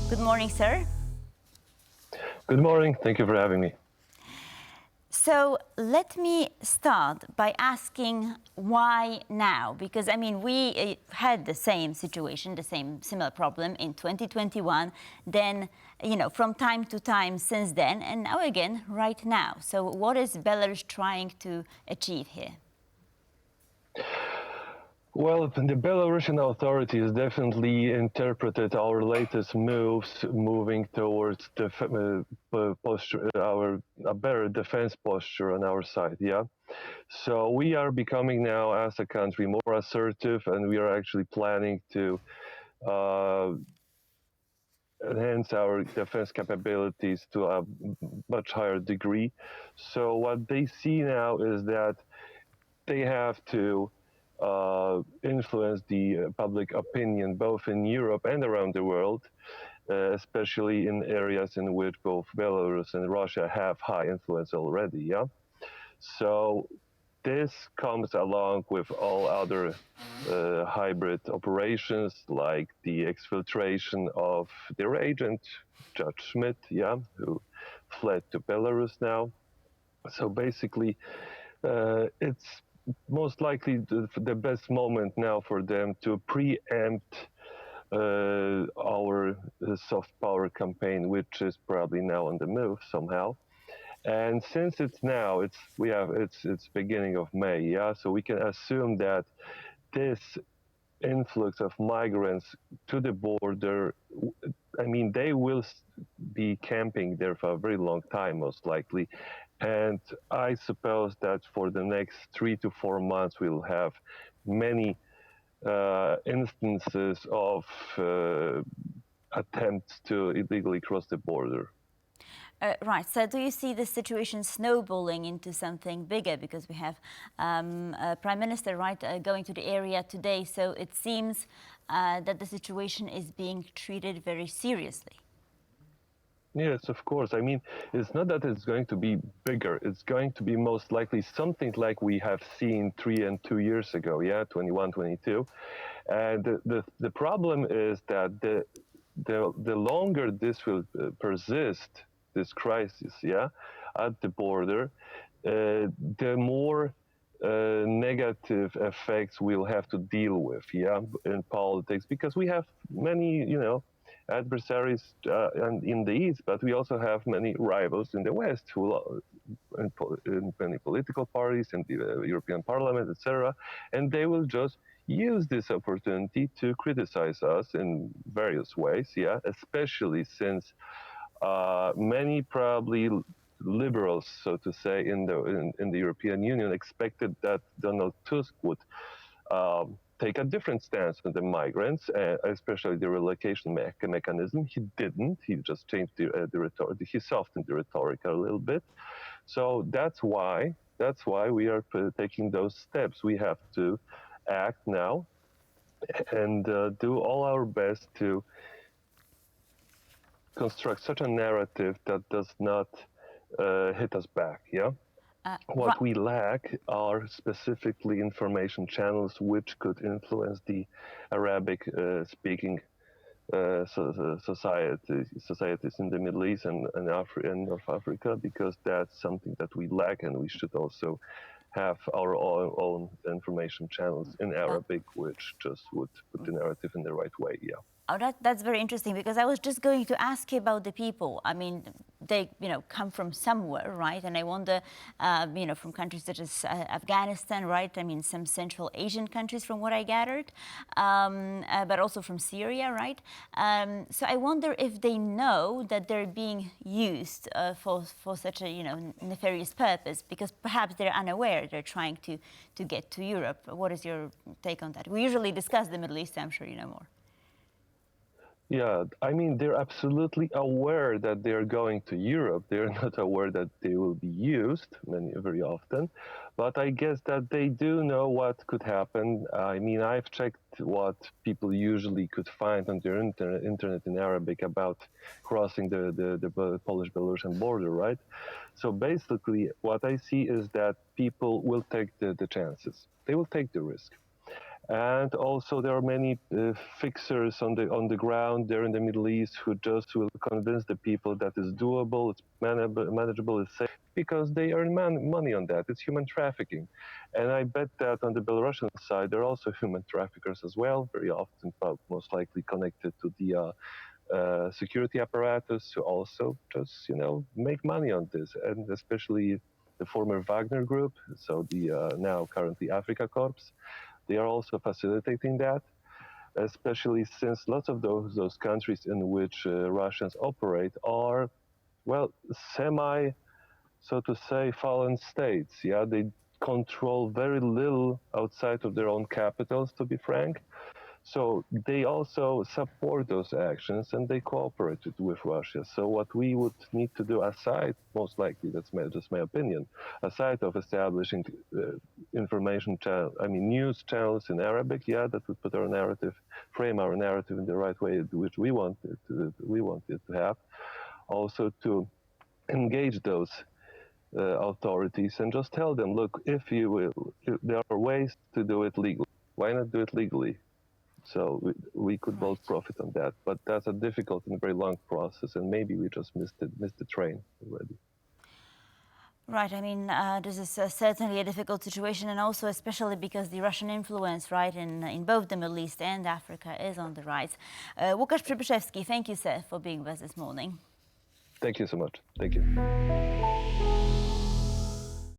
Good morning, sir. Good morning. Thank you for having me. So let me start by asking why now? Because I mean, we had the same situation, the same similar problem in 2021, then, from time to time since then, and now again, right now. So what is Belarus trying to achieve here? Well, the Belarusian authorities definitely interpreted our latest moves moving towards posture, a better defense posture on our side. Yeah. So we are becoming now, as a country, more assertive, and we are actually planning to uh, enhance our defense capabilities to a much higher degree. So what they see now is that they have to influence the public opinion both in Europe and around the world, especially in areas in which both Belarus and Russia have high influence already. Yeah. So this comes along with all other hybrid operations, like the exfiltration of their agent, Judge Schmidt, yeah, who fled to Belarus now. So basically, it's most likely the best moment now for them to preempt our soft power campaign, which is probably now on the move somehow. And since it's beginning of May, yeah, so we can assume that this influx of migrants to the border, I mean, they will be camping there for a very long time, most likely. And I suppose that for the next 3 to 4 months, we'll have many instances of attempts to illegally cross the border. Right. So do you see the situation snowballing into something bigger? Because we have Prime Minister, right, going to the area today. So it seems that the situation is being treated very seriously. Yes, of course. I mean, it's not that it's going to be bigger. It's going to be most likely something like we have seen 3 and 2 years ago, yeah, 21, 22. And the problem is that the longer this will persist, this crisis, yeah, at the border, the more negative effects we'll have to deal with, yeah, in politics, because we have many, adversaries in the east, but we also have many rivals in the west who in many political parties in the European Parliament, etc., and they will just use this opportunity to criticize us in various ways, yeah, especially since many probably liberals, so to say, in the European Union expected that Donald Tusk would take a different stance on the migrants, especially the relocation mechanism. He didn't. He just changed the rhetoric. He softened the rhetoric a little bit. So that's why we are taking those steps. We have to act now and do all our best to construct such a narrative that does not hit us back. Yeah. What we lack are specifically information channels which could influence the Arabic-speaking societies in the Middle East and North Africa, because that's something that we lack, and we should also have our own information channels in Arabic, which just would put the narrative in the right way. Yeah. Oh, that's very interesting, because I was just going to ask you about the people. I mean, they, come from somewhere, right? And I wonder, from countries such as Afghanistan, right? I mean, some Central Asian countries, from what I gathered, but also from Syria, right? So I wonder if they know that they're being used for such a, nefarious purpose, because perhaps they're unaware they're trying to get to Europe. What is your take on that? We usually discuss the Middle East, I'm sure you know more. Yeah, I mean, they're absolutely aware that they're going to Europe. They're not aware that they will be used very often. But I guess that they do know what could happen. I mean, I've checked what people usually could find on their internet in Arabic about crossing the Polish-Belarusian border, right? So basically, what I see is that people will take the chances. They will take the risk. And also there are many fixers on the ground there in the Middle East who just will convince the people that it's doable, it's manageable, it's safe, because they earn money on that. It's human trafficking. And I bet that on the Belarusian side, there are also human traffickers as well, very often most likely connected to the security apparatus, who also just, make money on this. And especially the former Wagner group, so the now currently Africa Corps, they are also facilitating that, especially since lots of those countries in which Russians operate are, well, semi, so to say, fallen states. Yeah, they control very little outside of their own capitals, to be frank. So they also support those actions and they cooperated with Russia. So what we would need to do aside, most likely, that's just my opinion, aside of establishing news channels in Arabic, that would put our narrative, frame our narrative in the right way, which we want it to have. Also to engage those authorities and just tell them, look, if there are ways to do it legally. Why not do it legally? So we could both profit on that, but that's a difficult and very long process, and maybe we just missed the train already. Right. I mean, this is certainly a difficult situation, and also especially because the Russian influence, right, in both the Middle East and Africa is on the rise. Łukasz Przybyszewski, thank you, sir, for being with us this morning. Thank you so much. Thank you.